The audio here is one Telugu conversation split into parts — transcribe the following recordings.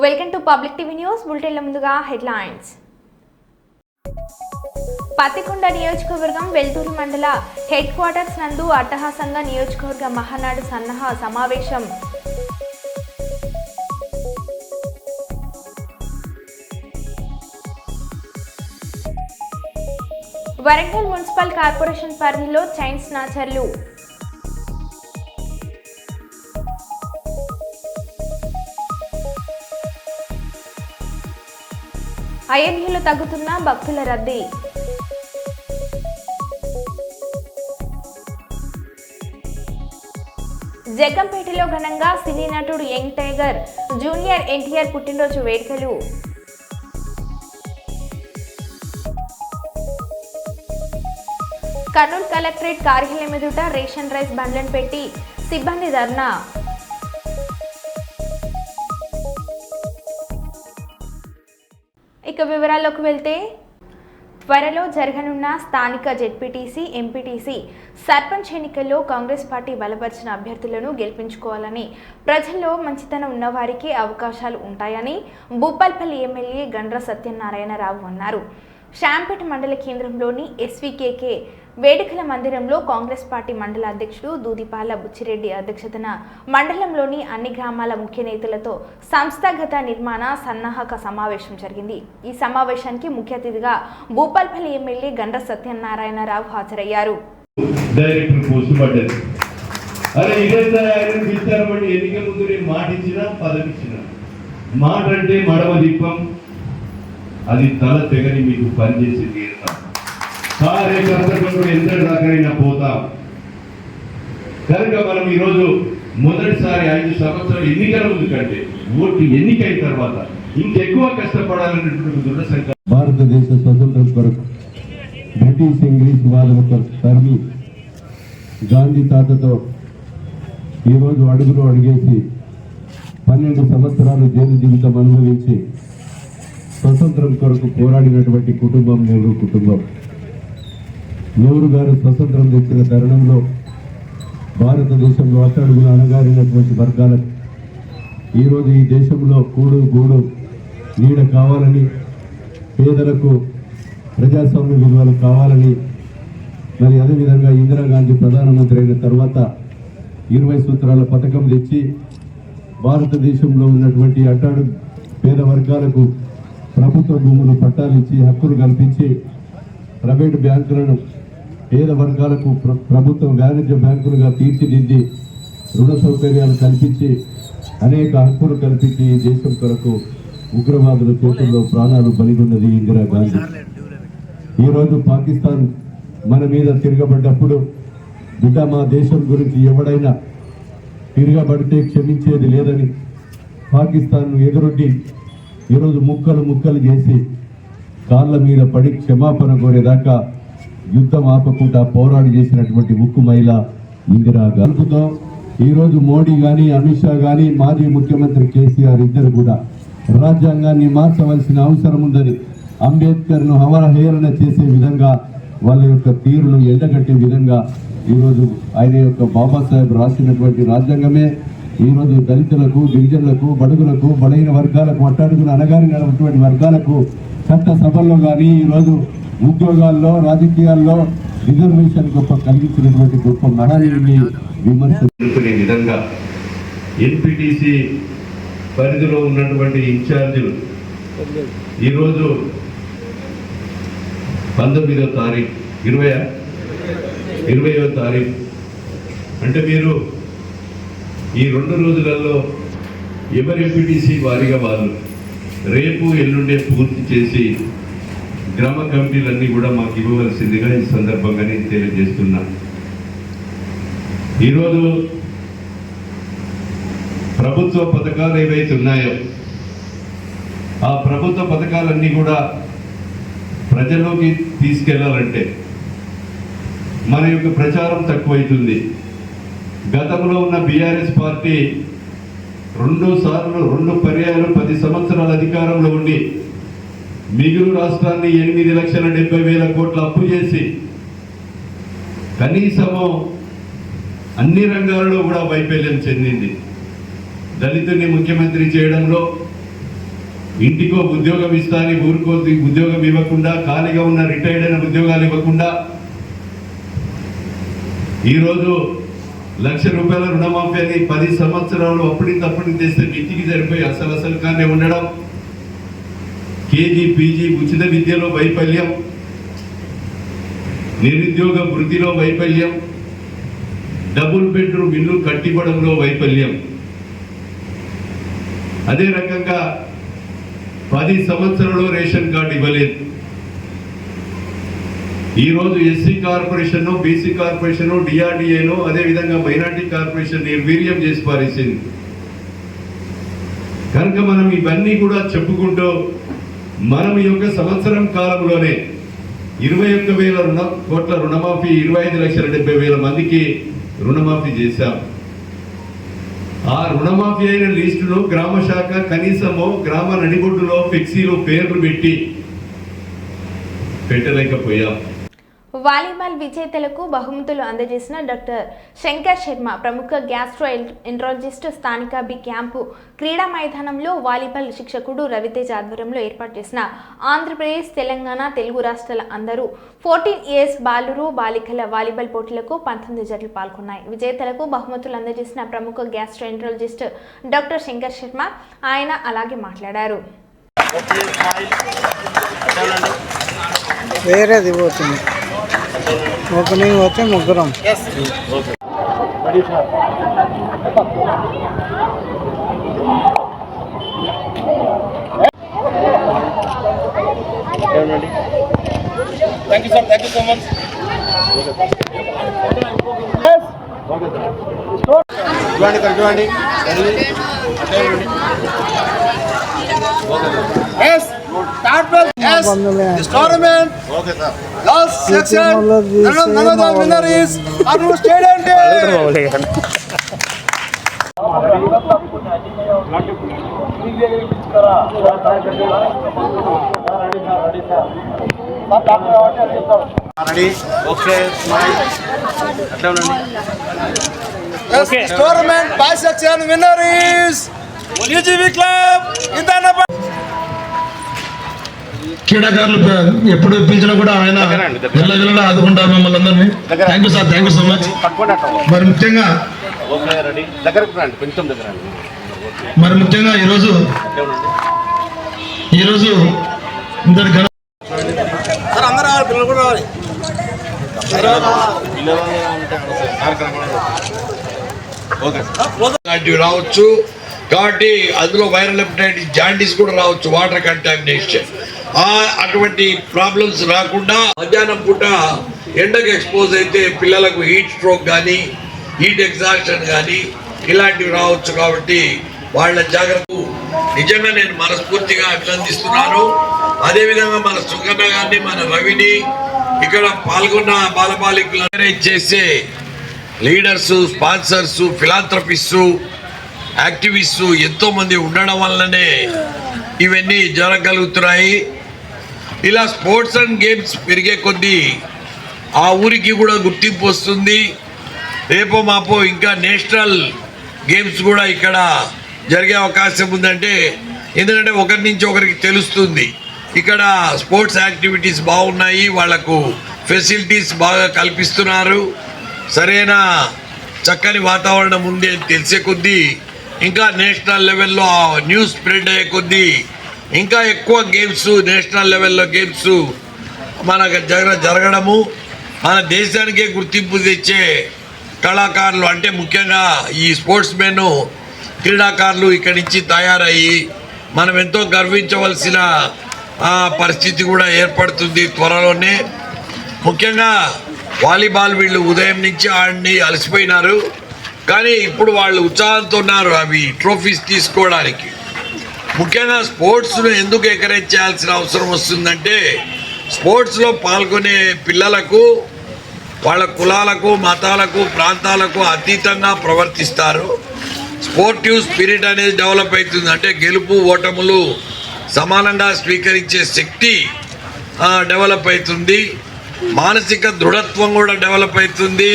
Welcome to public TV news బులెటిన్ల ముందుగా హెడ్లైన్స్. పత్తికొండ నియోజకవర్గం వెల్తూరు మండల హెడ్ క్వార్టర్స్ నందు అట్టహాసంగా నియోజకవర్గ మహానాడు సన్నాహ సమావేశం. వరంగల్ మున్సిపల్ కార్పొరేషన్ పరిధిలో చైన్ స్నాచర్లు. అయోధ్యలో తగ్గుతున్న భక్తుల రద్దీ. జగ్గంపేటలో ఘనంగా సినీ నటుడు యంగ్ టైగర్ జూనియర్ ఎన్టీఆర్ పుట్టినరోజు వేడుకలు. కర్నూలు కలెక్టరేట్ కార్యాలయం ఎదుట రేషన్ రైస్ బండ్లను పెట్టి సిబ్బంది ధర్నా. ఇక వివరాల్లోకి వెళ్తే, త్వరలో జరగనున్న స్థానిక జెడ్పీటీసీ, ఎంపీటీసీ, సర్పంచ్ ఎన్నికల్లో కాంగ్రెస్ పార్టీ బలపరిచిన అభ్యర్థులను గెలిపించుకోవాలని, ప్రజల్లో మంచితనం ఉన్నవారికి అవకాశాలు ఉంటాయని భూపాల్పల్లి ఎమ్మెల్యే గండ్ర సత్యనారాయణరావు అన్నారు. శాంపేట మండల కేంద్రంలోని ఎస్వీకేకే వేడుకల మందిరంలో కాంగ్రెస్ పార్టీ మండల అధ్యక్షుడు దూదిపాల బుచ్చిరెడ్డి అధ్యక్షతన మండలంలోని అన్ని గ్రామాల ముఖ్య నేతలతో సంస్థాగత నిర్మాణ సన్నాహక సమావేశం జరిగింది. ఈ సమావేశానికి ముఖ్య అతిథిగా భూపాల్పల్లి ఎమ్మెల్యే గండ్ర సత్యనారాయణరావు హాజరయ్యారు. అది తల తెగని మీకు పనిచేసి తీరుతాం. కార్యకర్తలు ఎంతటి దాకైనా పోతాం. కనుక మనం ఈరోజు మొదటిసారి 5 సంవత్సరాలు ఎన్నికల ముందు కంటే ఓటు ఎన్నికైన తర్వాత ఇంకెక్కువ కష్టపడాలనేటువంటి దృఢ సంకల్పం. భారతదేశ స్వతంత్రం కొరకు బ్రిటిష్ ఇంగ్లీష్ వాదులతో తరిమి గాంధీ తాతతో ఈరోజు అడుగులో అడిగేసి 12 సంవత్సరాలు జైలు జీవితం అనుభవించి స్వతంత్రం కొరకు పోరాడినటువంటి కుటుంబం నెహ్రూ కుటుంబం. నెహ్రూ గారు స్వతంత్రం తెచ్చిన తరుణంలో భారతదేశంలో అట్టడుగున అణగారినటువంటి వర్గాలకు ఈరోజు ఈ దేశంలో కూడు గూడు నీడ కావాలని, పేదలకు ప్రజాస్వామ్య విలువలు కావాలని, మరి అదేవిధంగా ఇందిరాగాంధీ ప్రధానమంత్రి అయిన తర్వాత 20 సూత్రాల పథకం తెచ్చి భారతదేశంలో ఉన్నటువంటి అట్టడుగు పేద వర్గాలకు ప్రభుత్వ భూములు పట్టాలు ఇచ్చి హక్కులు కల్పించి, ప్రైవేటు బ్యాంకులను పేద వర్గాలకు ప్రభుత్వ వాణిజ్య బ్యాంకులుగా తీర్చిదిద్ది రుణ సౌకర్యాలు కల్పించి అనేక హక్కులు కల్పించి ఈ దేశం కొరకు ఉగ్రవాదుల చేతుల్లో ప్రాణాలు బలిగొన్నది ఇందిరాగాంధీ. ఈరోజు పాకిస్తాన్ మన మీద తిరగబడ్డప్పుడు బిడ్డ మా దేశం గురించి ఎవడైనా తిరగబడితే క్షమించేది లేదని పాకిస్తాన్ను ఎదురొడ్డి ఈరోజు ముక్కలు చేసి కాళ్ళ మీద పడి క్షమాపణ కోరేదాకా యుద్ధం ఆపకుండా పోరాడి చేసినటువంటి ఉక్కు మహిళ ఇందిరాగాంధీతో ఈరోజు మోడీ కానీ అమిత్ షా కానీ మాజీ ముఖ్యమంత్రి కేసీఆర్ ఇద్దరు కూడా రాజ్యాంగాన్ని మార్చవలసిన అవసరం ఉందని అంబేద్కర్ను అవహేళన చేసే విధంగా వాళ్ళ యొక్క తీరును ఎండగట్టే విధంగా ఈరోజు ఆయన యొక్క బాబాసాహెబ్ రాసినటువంటి రాజ్యాంగమే ఈరోజు దళితులకు, గిరిజనులకు, బడుగులకు, బలైన వర్గాలకు, అట్టడుగున అణగారినటువంటి వర్గాలకు చట్ట సభల్లో కానీ ఈరోజు ఉద్యోగాల్లో, రాజకీయాల్లో రిజర్వేషన్ గొప్ప కలిగించినటువంటి గొప్ప మహానీయుని విమర్శించుకునే విధంగా ఎన్పీటీసీ పరిధిలో ఉన్నటువంటి ఇన్ఛార్జీలు ఈరోజు 19వ తారీఖు 20వ తారీఖు అంటే మీరు ఈ 2 రోజులలో ఎవరి ఎంపీటీసీ వారిగా వాళ్ళు రేపు ఎల్లుండే పూర్తి చేసి గ్రామ కమిటీలన్నీ కూడా మాకు ఇవ్వవలసిందిగా ఈ సందర్భంగా నేను తెలియజేస్తున్నా. ఈరోజు ప్రభుత్వ పథకాలు ఏవైతే ఉన్నాయో ఆ ప్రభుత్వ పథకాలన్నీ కూడా ప్రజల్లోకి తీసుకెళ్లాలంటే మన యొక్క ప్రచారం తక్కువైతుంది. గతంలో ఉన్న బీఆర్ఎస్ పార్టీ 2 పర్యాయాలు 10 సంవత్సరాల అధికారంలో ఉండి మిగులు రాష్ట్రాన్ని 8,70,000 కోట్ల అప్పు చేసి కనీసము అన్ని రంగాల్లో కూడా వైఫల్యం చెందింది. దళితుని ముఖ్యమంత్రి చేయడంలో, ఇంటికో ఉద్యోగం ఇస్తాని ఊరికో ఉద్యోగం ఇవ్వకుండా, ఖాళీగా ఉన్న రిటైర్డ్ అయిన ఉద్యోగాలు ఇవ్వకుండా, ఈరోజు ₹1,00,000 రుణమాఫీ అని 10 సంవత్సరాలు అప్పటికప్పుడు తెస్తే ఇంటికి సరిపోయి అసలు కానీ ఉండడం, కేజీ పీజీ ఉచిత విద్యలో వైఫల్యం, నిరుద్యోగ వృత్తిలో వైఫల్యం, డబుల్ బెడ్రూమ్ ఇల్లు కట్టివ్వడంలో వైఫల్యం. అదే రకంగా 10 సంవత్సరాలు రేషన్ కార్డు ఇవ్వలేదు. ఈరోజు ఎస్సీ కార్పొరేషన్, బీసీ కార్పొరేషన్, డిఆర్డిఏను, అదేవిధంగా మైనార్టీ కార్పొరేషన్ నిర్వీర్యం చేసి పారేసింది. కనుక మనం ఇవన్నీ కూడా చెప్పుకుంటూ మనం ఈ యొక్క సంవత్సరం కాలంలోనే 21,000 కోట్ల రుణమాఫీ, 25,70,000 మందికి రుణమాఫీ చేశాం. ఆ రుణమాఫీ అయిన లిస్టులో గ్రామ శాఖ కనీసము గ్రామ నడిబొడ్డులో ఫ్లెక్సీలో పేర్లు పెట్టలేకపోయాం. వాలీబాల్ విజేతలకు బహుమతులు అందజేసిన డాక్టర్ శంకర్ శర్మ, ప్రముఖ గ్యాస్ట్రో ఎంట్రాలజిస్ట్, స్థానిక బి క్యాంపు క్రీడా మైదానంలో వాలీబాల్ శిక్షకుడు రవితేజ్ ఆధ్వర్యంలో ఏర్పాటు చేసిన ఆంధ్రప్రదేశ్, తెలంగాణ, తెలుగు రాష్ట్రాల అందరూ 14 ఇయర్స్ బాలురు బాలికల వాలీబాల్ పోటీలకు 19 జట్లు పాల్గొన్నాయి. విజేతలకు బహుమతులు అందజేసిన ప్రముఖ gastro enterologist doctor Shankar Sharma ఆయన అలాగే మాట్లాడారు. వేరేది పోతుంది, ఓపెనింగ్ వచ్చే ముగ్గురం. Thank you, sir. Thank you so much. చూడండి. Yes. Start with yes. This tournament. Okay, sir. Last section. Another winner is Arun Stadium. Ready? Okay. Smile. Yes, okay. This tournament by section winner is UGV Club. Indanapur. క్రీడాకారులు ఎప్పుడు పిలిచినా కూడా ఆయన వెళ్ళ ఆదుకుంటారు మమ్మల్ని అందరినీ. Thank you sir, thank you so much. మరి ముఖ్యంగా ఈరోజు ఇందరి రావచ్చు కాబట్టి అందులో వైరల్ హెపటైటిస్, జాండీస్ కూడా రావచ్చు, వాటర్ కంటామినేషన్. అటువంటి ప్రాబ్లమ్స్ రాకుండా మధ్యాహ్నం పూట ఎండకు ఎక్స్పోజ్ అయితే పిల్లలకు హీట్ స్ట్రోక్ కానీ, హీట్ ఎగ్జాస్షన్ కానీ ఇలాంటివి రావచ్చు. కాబట్టి వాళ్ళ జాగ్రత్త నిజంగా నేను మనస్ఫూర్తిగా అభినందిస్తున్నాను. అదేవిధంగా మన సుకన్న గారిని, మన రవిని, ఇక్కడ పాల్గొన్న బాలబాలికలు ఎంకరేజ్ చేసే లీడర్సు, స్పాన్సర్సు, ఫిలాంథ్రపిస్టు, యాక్టివిస్టు ఎంతోమంది ఉండడం వల్లనే ఇవన్నీ జరగలుగుతున్నాయి. ఇలా స్పోర్ట్స్ అండ్ గేమ్స్ పెరిగే కొద్దీ ఆ ఊరికి కూడా గుర్తింపు వస్తుంది. రేపో మాపో ఇంకా నేషనల్ గేమ్స్ కూడా ఇక్కడ జరిగే అవకాశం ఉందంటే, ఎందుకంటే ఒకరి నుంచి ఒకరికి తెలుస్తుంది ఇక్కడ స్పోర్ట్స్ యాక్టివిటీస్ బాగున్నాయి, వాళ్లకు ఫెసిలిటీస్ బాగా కల్పిస్తున్నారు, సరైన చక్కని వాతావరణం ఉంది అని తెలిసే కొద్దీ ఇంకా నేషనల్ లెవెల్లో న్యూస్ స్ప్రెడ్ అయ్యే కొద్దీ ఇంకా ఎక్కువ గేమ్స్, నేషనల్ లెవెల్లో గేమ్స్ మనకు జరగడము, మన దేశానికే గుర్తింపు తెచ్చే కళాకారులు అంటే ముఖ్యంగా ఈ స్పోర్ట్స్ మెన్, క్రీడాకారులు ఇక్కడి నుంచి తయారయ్యి మనం ఎంతో గర్వించవలసిన పరిస్థితి కూడా ఏర్పడుతుంది త్వరలోనే. ముఖ్యంగా వాలీబాల్ వీళ్ళు ఉదయం నుంచి ఆడి అలసిపోయినారు, కానీ ఇప్పుడు వాళ్ళు ఉత్సాహంతో ఉన్నారు అవి ట్రోఫీస్ తీసుకోవడానికి. ముఖ్యంగా స్పోర్ట్స్ను ఎందుకు ఎంకరేజ్ చేయాల్సిన అవసరం వస్తుందంటే, స్పోర్ట్స్లో పాల్గొనే పిల్లలకు వాళ్ళ కులాలకు, మతాలకు, ప్రాంతాలకు అతీతంగా ప్రవర్తిస్తారు. స్పోర్టివ్ స్పిరిట్ అనేది డెవలప్ అవుతుంది. అంటే గెలుపు ఓటములు సమానంగా స్వీకరించే శక్తి డెవలప్ అవుతుంది. మానసిక దృఢత్వం కూడా డెవలప్ అవుతుంది.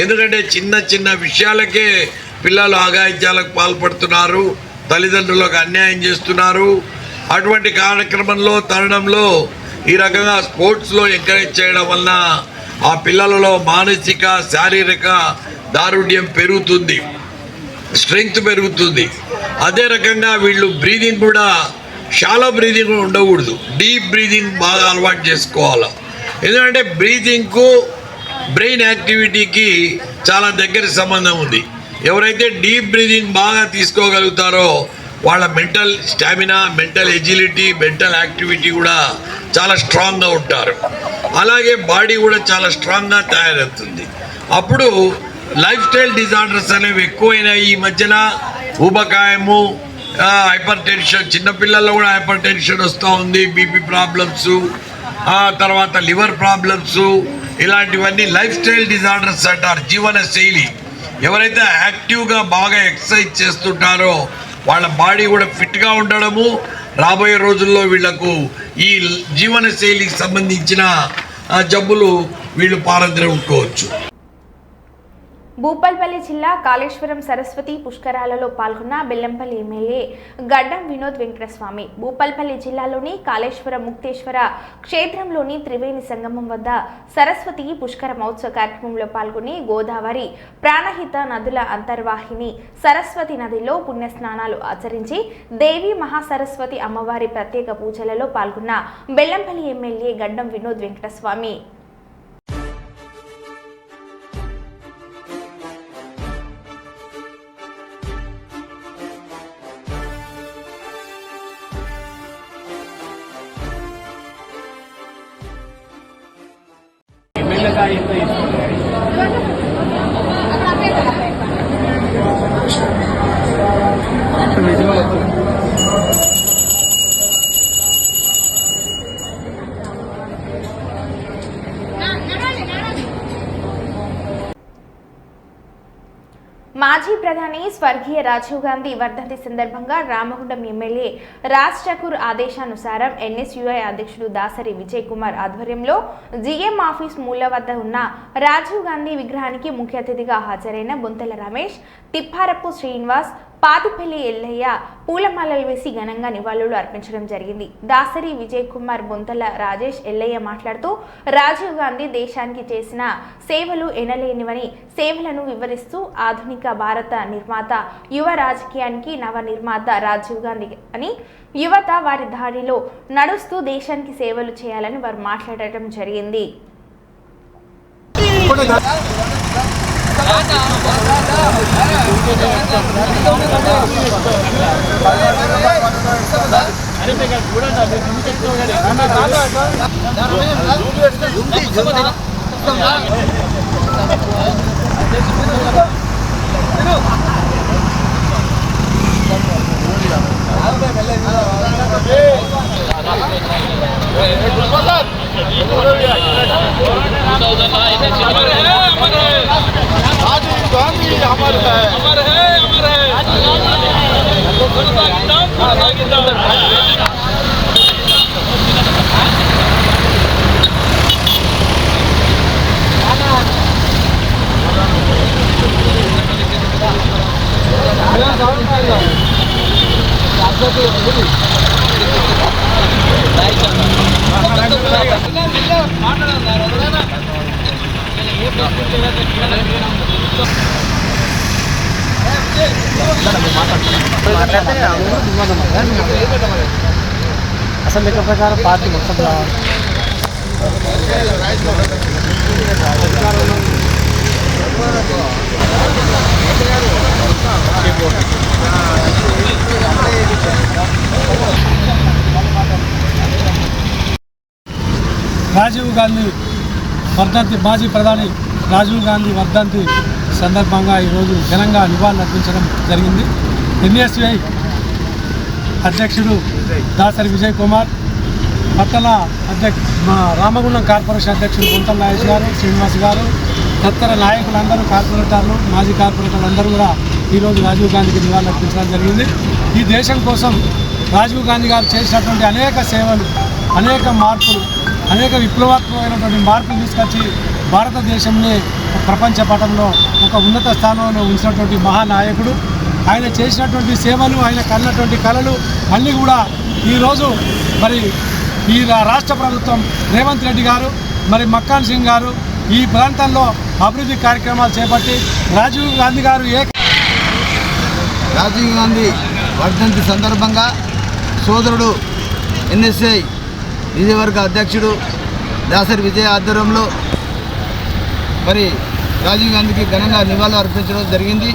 ఎందుకంటే చిన్న చిన్న విషయాలకే పిల్లలు అఘాయిత్యాలకు పాల్పడుతున్నారు, తల్లిదండ్రులకు అన్యాయం చేస్తున్నారు. అటువంటి కార్యక్రమంలో తరుణంలో ఈ రకంగా స్పోర్ట్స్లో ఎంకరేజ్ చేయడం వలన ఆ పిల్లలలో మానసిక శారీరక దారుఢ్యం పెరుగుతుంది, స్ట్రెంగ్త్ పెరుగుతుంది. అదే రకంగా వీళ్ళు బ్రీదింగ్ కూడా షాలో బ్రీదింగ్ ఉండకూడదు, డీప్ బ్రీదింగ్ బాగా అలవాటు చేసుకోవాలి. ఎందుకంటే బ్రీతింగ్కు బ్రెయిన్ యాక్టివిటీకి చాలా దగ్గర సంబంధం ఉంది. ఎవరైతే డీప్ బ్రీదింగ్ బాగా తీసుకోగలుగుతారో వాళ్ళ mental stamina, mental agility, mental activity కూడా చాలా స్ట్రాంగ్గా ఉంటారు. అలాగే బాడీ కూడా చాలా స్ట్రాంగ్గా తయారవుతుంది. అప్పుడు లైఫ్ స్టైల్ డిజార్డర్స్ అనేవి ఎక్కువైనాయి ఈ మధ్యన. ఊబకాయము, హైపర్ టెన్షన్, చిన్నపిల్లల్లో కూడా హైపర్ టెన్షన్ వస్తూ ఉంది, బీపీ ప్రాబ్లమ్స్, తర్వాత లివర్ ప్రాబ్లమ్స్, ఇలాంటివన్నీ లైఫ్ స్టైల్ డిజార్డర్స్ అంటారు. జీవన శైలి, ఎవరైతే యాక్టివ్గా బాగా ఎక్సర్సైజ్ చేస్తుంటారో వాళ్ళ బాడీ కూడా ఫిట్గా ఉండడము, రాబోయే రోజుల్లో వీళ్లకు ఈ జీవన శైలికి సంబంధించిన జబ్బులు వీళ్ళు పారద్రోలుకోవచ్చు. భూపాల్పల్లి జిల్లా కాళేశ్వరం సరస్వతి పుష్కరాలలో పాల్గొన్న బెల్లంపల్లి ఎమ్మెల్యే గడ్డం వినోద్ వెంకటస్వామి. భూపాల్పల్లి జిల్లాలోని కాళేశ్వరం ముక్తేశ్వర క్షేత్రంలోని త్రివేణి సంగమం వద్ద సరస్వతి పుష్కర మహోత్సవ కార్యక్రమంలో పాల్గొని గోదావరి ప్రాణహిత నదుల అంతర్వాహిని సరస్వతి నదిలో పుణ్యస్నానాలు ఆచరించి దేవి మహాసరస్వతి అమ్మవారి ప్రత్యేక పూజలలో పాల్గొన్న బెల్లంపల్లి ఎమ్మెల్యే గడ్డం వినోద్ వెంకటస్వామి మాజీ ప్రధాని స్వర్గీయ రాజీవ్ గాంధీ వర్ధంతి సందర్భంగా రామగుండం ఎమ్మెల్యే రాజ్ ఠాకూర్ ఆదేశానుసారం ఎన్ఎస్యుఐ అధ్యక్షుడు దాసరి విజయ్ కుమార్ ఆధ్వర్యంలో జీఎం ఆఫీస్ మూల వద్ద ఉన్న రాజీవ్ గాంధీ విగ్రహానికి ముఖ్య అతిథిగా హాజరైన బొంతల రమేష్, తిప్పారపు శ్రీనివాస్, పాతిపల్లి ఎల్లయ్య పూలమాలలు వేసి ఘనంగా నివాళులు అర్పించడం జరిగింది. దాసరి విజయ్ కుమార్, బొంతల రాజేష్, ఎల్లయ్య మాట్లాడుతూ రాజీవ్ గాంధీ దేశానికి చేసిన సేవలు ఎనలేనివని, సేవలను వివరిస్తూ ఆధునిక భారత నిర్మాత, యువ రాజకీయానికి నవ నిర్మాత రాజీవ్ గాంధీ అని, యువత వారి దారిలో నడుస్తూ దేశానికి సేవలు చేయాలని వారు మాట్లాడటం జరిగింది. అసలు లెక్క ప్రకారం పార్టీ మొత్తం రావాలి. రాజీవ్ గాంధీ వర్ధంతి, మాజీ ప్రధాని రాజీవ్ గాంధీ వర్ధంతి సందర్భంగా ఈరోజు ఘనంగా నివాళులు అర్పించడం జరిగింది. ఎన్ఎస్యుఐ అధ్యక్షుడు దాసరి విజయ్ కుమార్, పట్టణ రామగుండం కార్పొరేషన్ అధ్యక్షుడు బొంతల నాగేష్ గారు, శ్రీనివాస్ గారు, తదితర నాయకులందరూ, కార్పొరేటర్లు, మాజీ కార్పొరేటర్లు అందరూ కూడా ఈరోజు రాజీవ్ గాంధీకి నివాళులు అర్పించడం జరిగింది. ఈ దేశం కోసం రాజీవ్ గాంధీ గారు చేసినటువంటి అనేక సేవలు, అనేక మార్పులు, అనేక విప్లవాత్మకమైనటువంటి మార్పులు తీసుకొచ్చి భారతదేశంలో ప్రపంచ పటంలో ఒక ఉన్నత స్థానంలో ఉంచినటువంటి మహానాయకుడు. ఆయన చేసినటువంటి సేవలు, ఆయన కన్నటువంటి కళలు అన్నీ కూడా ఈరోజు మరి ఈ రాష్ట్ర ప్రభుత్వం రేవంత్ రెడ్డి గారు మరి మక్కాన్ సింగ్ గారు ఈ ప్రాంతంలో అభివృద్ధి కార్యక్రమాలు చేపట్టి రాజీవ్ గాంధీ గారు రాజీవ్ గాంధీ వర్ధంతి సందర్భంగా సోదరుడు ఎన్ఎస్ఐ విజయవర్గ అధ్యక్షుడు దాసరి విజయ ఆధ్వర్యంలో మరి రాజీవ్ గాంధీకి ఘనంగా నివాళులు అర్పించడం జరిగింది.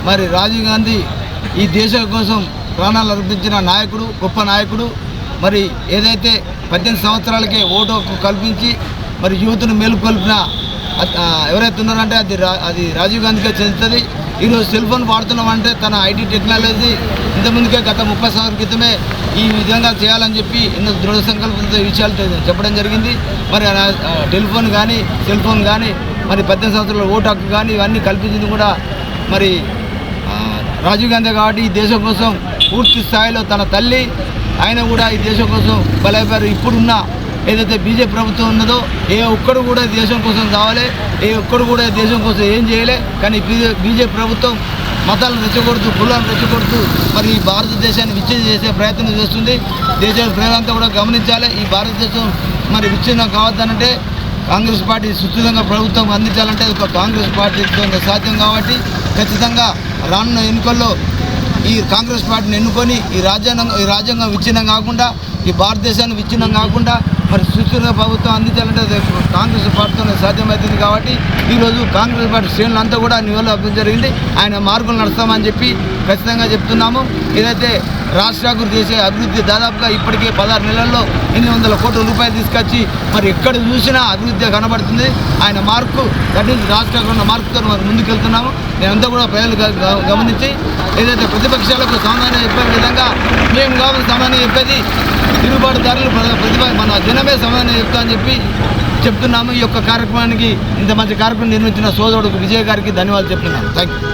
మరి రాజీవ్ గాంధీ ఈ దేశం కోసం ప్రాణాలు అర్పించిన నాయకుడు, గొప్ప నాయకుడు. మరి ఏదైతే 18 సంవత్సరాలకే ఓటు హక్కు కల్పించి మరి యూత్ను మేలుకొల్పిన ఎవరైతే ఉన్నారంటే అది రాజీవ్ గాంధీకే చెందుతుంది. ఈరోజు సెల్ ఫోన్ వాడుతున్నామంటే తన ఐటీ టెక్నాలజీ ఇంతకుముందుకే గత 30 సంవత్సరాల క్రితమే ఈ విధంగా చేయాలని చెప్పి ఎన్నో దృఢ సంకల్పంతో విషయాలు చెప్పడం జరిగింది. మరి టెలిఫోన్ కానీ సెల్ ఫోన్ కానీ మరి 18 సంవత్సరాల ఓటు హక్కు కానీ ఇవన్నీ కల్పించింది కూడా మరి రాజీవ్ గాంధీ కాబట్టి ఈ దేశం కోసం పూర్తి స్థాయిలో తన తల్లి ఆయన కూడా ఈ దేశం కోసం బలైపోయారు. ఇప్పుడున్న ఏదైతే బీజేపీ ప్రభుత్వం ఉన్నదో ఏ ఒక్కడు కూడా దేశం కోసం కావాలి, ఏ ఒక్కడు కూడా దేశం కోసం ఏం చేయలే. కానీ బీజేపీ ప్రభుత్వం మతాలను రెచ్చగొడుతూ, కులాలను రెచ్చగొడుతూ మరి ఈ భారతదేశాన్ని విచ్ఛిన్నం చేసే ప్రయత్నం చేస్తుంది. దేశ ప్రజలంతా కూడా గమనించాలి. ఈ భారతదేశం మరి విచ్ఛిన్నం కావద్దనంటే కాంగ్రెస్ పార్టీ సుస్థిరంగా ప్రభుత్వం అందించాలంటే ఒక కాంగ్రెస్ పార్టీతో సాధ్యం. కాబట్టి ఖచ్చితంగా రానున్న ఎన్నికల్లో ఈ కాంగ్రెస్ పార్టీని ఎన్నుకొని ఈ రాజ్యాంగం విచ్ఛిన్నం కాకుండా, ఈ భారతదేశాన్ని విచ్ఛిన్నం కాకుండా మరి సుస్థిర ప్రభుత్వం అందించాలంటే కాంగ్రెస్ పార్టీతో సాధ్యమవుతుంది. కాబట్టి ఈరోజు కాంగ్రెస్ పార్టీ శ్రేణులంతా కూడా నివాళులు అర్పించడం జరిగింది. ఆయన మార్గంలో నడుస్తామని చెప్పి ఖచ్చితంగా చెప్తున్నాము. ఏదైతే రాజ్ ఠాకూర్ చేసే అభివృద్ధి దాదాపుగా ఇప్పటికే 16 నెలల్లో 800 కోట్ల రూపాయలు తీసుకొచ్చి మరి ఎక్కడ చూసినా అభివృద్ధి కనబడుతుంది. ఆయన మార్కు దట్టించి రాజ్ ఠాకూర్ ఉన్న మార్కుతో మరి ముందుకెళ్తున్నాము. నేనంతా కూడా ప్రజలు గమనించి ఏదైతే ప్రతిపక్షాలకు సమాధానం చెప్పే విధంగా మేము కావాలి సమాధానం చెప్పేది తిరుగుబాటుదారులు మన జనమే సమాధానం చెప్తామని చెప్పి చెప్తున్నాము. ఈ యొక్క కార్యక్రమానికి ఇంత మంచి కార్యక్రమం నిర్మించిన సోదరుడు విజయ్ గారికి ధన్యవాదాలు చెప్తున్నాను. Thank you.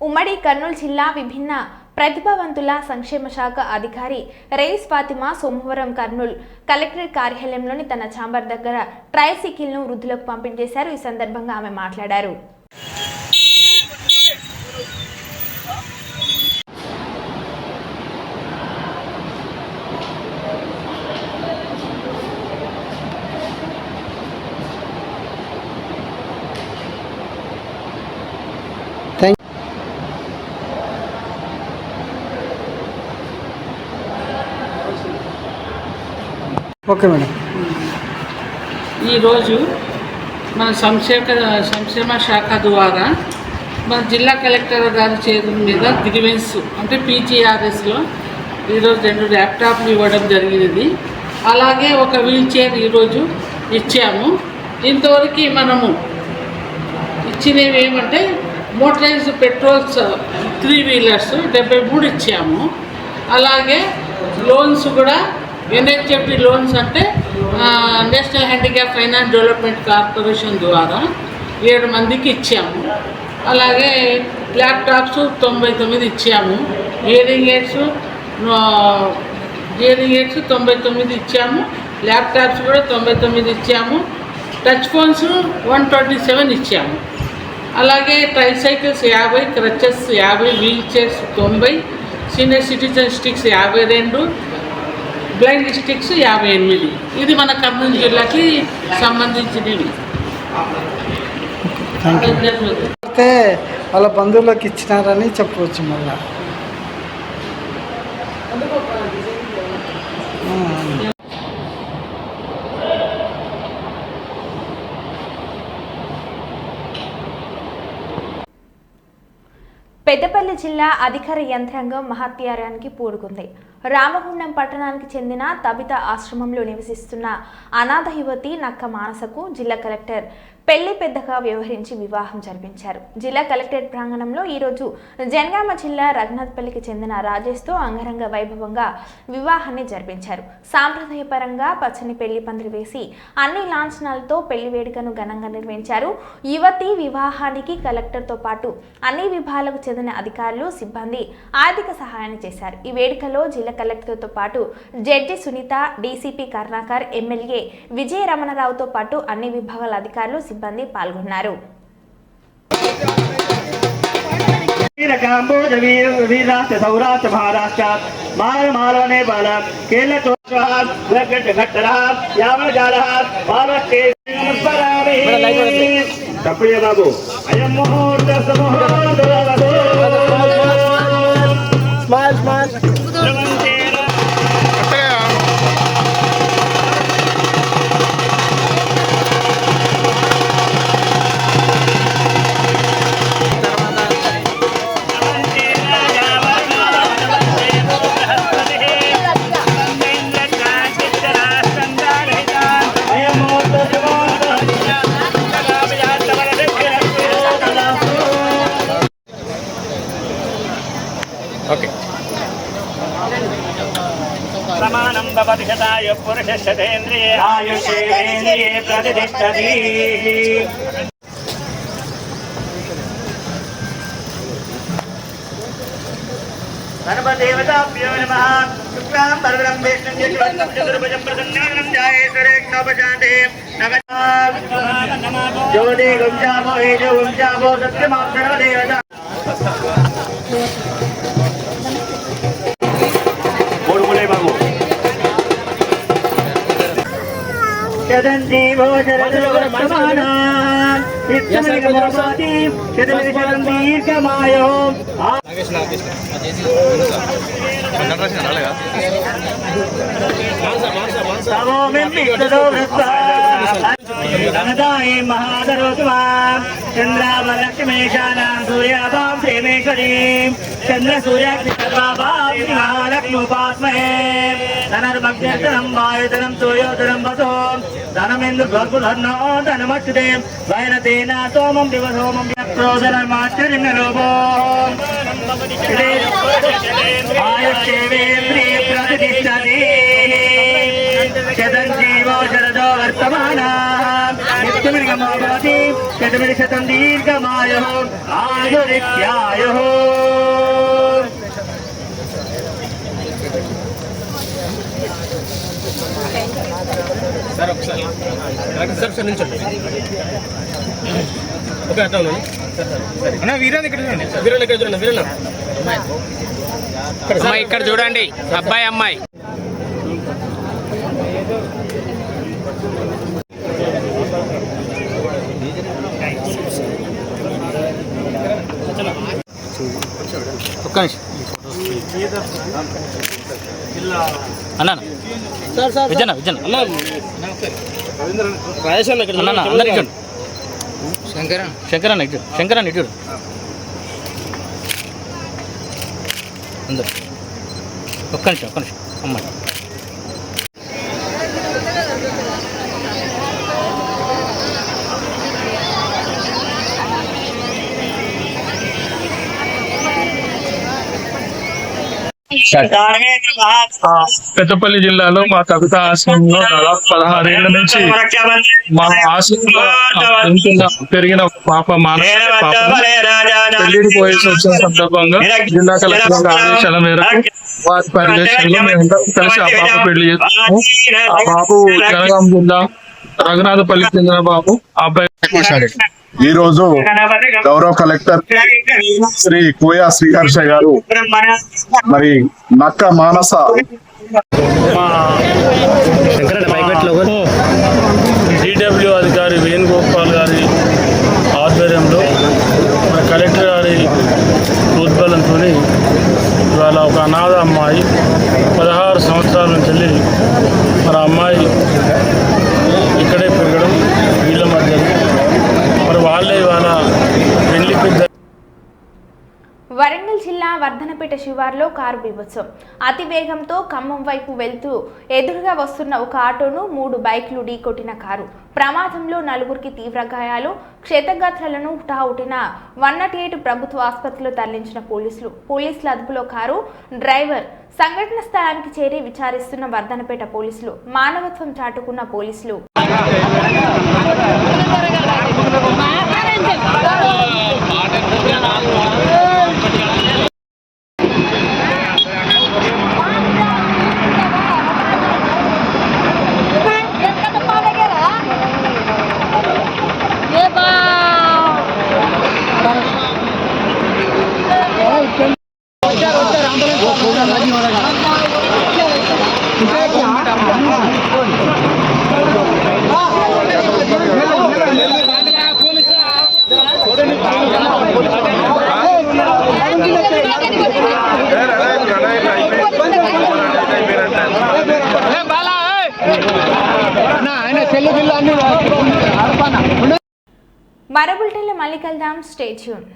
ఉమ్మడి కర్నూలు జిల్లా విభిన్న ప్రతిభావంతుల సంక్షేమ శాఖ అధికారి రేస్ ఫాతిమా సోమవారం కర్నూలు కలెక్టరేట్ కార్యాలయంలోని తన ఛాంబర్ దగ్గర ట్రైసైకిల్ను వృద్ధులకు పంపిణీ చేశారు. ఈ సందర్భంగా ఆమె మాట్లాడారు. Okay madam. ఈరోజు మన సంక్షేమ శాఖ ద్వారా మన జిల్లా కలెక్టర్ గారి చేతుల మీద గ్రీవెన్స్ అంటే పీజీఆర్ఎస్లో ఈరోజు 2 ల్యాప్టాప్లు ఇవ్వడం జరిగినది. అలాగే ఒక వీల్ చైర్ ఈరోజు ఇచ్చాము. ఇంతవరకు మనము ఇచ్చినవి ఏమంటే మోటరైజ్డ్ పెట్రోల్స్ 3 వీలర్స్ 73 ఇచ్చాము. అలాగే లోన్స్ కూడా ఎన్హెచ్ఎఫ్డి లోన్స్ అంటే national handicap finance development corporation ద్వారా 7 మందికి ఇచ్చాము. అలాగే ల్యాప్టాప్స్ 99 ఇచ్చాము. హియరింగ్ ఎయిడ్స్ 99 ఇచ్చాము. ల్యాప్టాప్స్ కూడా 99 ఇచ్చాము. టచ్ ఫోన్స్ 127 ఇచ్చాము. అలాగే tricycles 50, crutches 50, wheelchairs 90, senior citizen sticks 52, blind sticks 58. ఇది మన కర్నూలు జిల్లాకి సంబంధించినవి. అయితే వాళ్ళ బంధువులకు ఇచ్చినారని చెప్పవచ్చు. మళ్ళీ పెద్దపల్లి జిల్లా అధికార యంత్రాంగం మహత్యారానికి పూనుకుంది. రామగుండం పట్టణానికి చెందిన తబిత ఆశ్రమంలో నివసిస్తున్న అనాథ యువతి నక్క మానసకు జిల్లా కలెక్టర్ పెళ్లి పెద్దగా వ్యవహరించి వివాహం జరిపించారు. జిల్లా కలెక్టరేట్ ప్రాంగణంలో ఈరోజు జనగామ జిల్లా రఘునాథ్పల్లికి చెందిన రాజేష్తో అంగరంగ వైభవంగా వివాహాన్ని జరిపించారు. సాంప్రదాయపరంగా పచ్చని పెళ్లి పందిరి వేసి అన్ని లాంఛనాలతో పెళ్లి వేడుకను ఘనంగా నిర్వహించారు. యువతి వివాహానికి కలెక్టర్తో పాటు అన్ని విభాగాలకు చెందిన అధికారులు, సిబ్బంది ఆర్థిక సహాయాన్ని చేశారు. ఈ వేడుకలో జిల్లా కలెక్టర్తో పాటు judge Sunitha, DCP Karunakar, MLA Vijaya రమణరావుతో పాటు అన్ని విభాగాల అధికారులు, సిబ్బంది పాల్గొన్నారు. कांबोज वीराष्ट्र सौराष्ट्र महाराष्ट्र माल मालव नेपाल केरल तप्रिय बाबू अयम मुहूर्त समानं भवति शताय पुरुषशतेन्द्रिये आयुष्येन्द्रिये प्रतिष्ठति सर्वदेवताभ्यो नमः शुक्लां वरदं विष्णुं शशिवर्णं चतुर्भुजं प्रसन्नानं ध्यायेत्सरेक्नोपशान्ते नमः ज्योति गुंजाभो हेजो गुंजाभो सत्यमां सर्वदेवता बोले बाबू शतंजीवो शरदवर्तमाना इत्तमनिगमोपाति शतमिशतं दीर्घमायो तमो मिम्मितदो वृत्ता धनदाये महादरोत्मा चन्द्रावलक्ष्मीशानां सूर्याभां प्रेमेश्वरीं चन्द्रसूर्याग्निसर्वाभां महालक्ष्म्युपास्महे धनर्भग्यर्धनं वायुधनं सूर्योधनं वसो धनमिन्दुर्भर्गुधर्नो धनमच्युते वैनतेन सोमं दिवसोमं क्रोधनमाश्चर्यलोभो आयुष्येवेन्द्रिये प्रतिष्ठति शतञ्जीवो शरदो वर्तमानः नित्यमिर्गमो भवति शतमिशतं दीर्घमायुः आयुरित्यायुः సార్ ఒకసారి సార్ సార్ నిల్చోండి ఓకే అట్లా ఉన్నాను అన్న వీరాన్ని ఇక్కడ చూడండి వీరాన్ని ఇక్కడ చూడండి వీరన్న అమ్మాయి ఇక్కడ చూడండి అబ్బాయి అమ్మాయి ఒక్క నిమిషం అన్నా విజయన విజయన రాజేష్ అన్న ఇక్కడ అందరు ఇచ్చాడు శంకరన్న ఇచ్చాడు శంకరన్న ఇచ్చాడు అందరు ఒక్క నిమిషం అమ్మాయి పెద్దపల్లి జిల్లాలో మా కవిత ఆశ్రమంలో దాదాపు 16 ఏళ్ల నుంచి మా ఆశ్రమంలో పెరిగిన పాప మానసిక పాప పెళ్లికి పోయేసి వచ్చిన సందర్భంగా జిల్లా కలెక్టర్ ఆదేశాల మేరకు వారి పర్యవేక్షణలో మేమందరం కలిసి ఆ పాప పెళ్లి చేస్తాము. ఆ బాబు జనగాం జిల్లా రఘునాథపల్లి చెందిన బాబు. ఆ అబ్బాయి ఈ రోజు గౌరవ కలెక్టర్ శ్రీ కోయా శ్రీహర్ష గారు మరి నక్క మానస డిడబ్ల్యూ అధికారి వేణుగోపాల్ గారి ఆధ్వర్యంలో మన కలెక్టర్ గారి ఉద్బలంతో ఇవాళ ఒక అనాథ అమ్మాయి 16 సంవత్సరాల నుంచి వెళ్ళి మన అమ్మాయి ఇక్కడే పెరగడం వీళ్ళ మధ్య మరి వాళ్ళే ఇవాళ పెళ్లి పెద్ద. వరంగల్ జిల్లా వర్ధనపేట శివార్లో కారు బీభత్సం. అతి వేగంతో ఖమ్మం వైపు వెళ్తూ ఎదురుగా వస్తున్న ఒక ఆటోను 3 బైక్లు ఢీకొట్టిన కారు. ప్రమాదంలో 4గురికి తీవ్ర గాయాలు. క్షతగాత్రులను హుటాహుటిన 108 ప్రభుత్వ ఆసుపత్రిలో తరలించిన పోలీసుల అదుపులో కారు డ్రైవర్. సంఘటన స్థలానికి చేరి విచారిస్తున్న వర్ధనపేట పోలీసులు. మానవత్వం చాటుకున్న పోలీసులు. మరో బులెటిన్లో మళ్ళీ కలుద్దాం. Stay tune.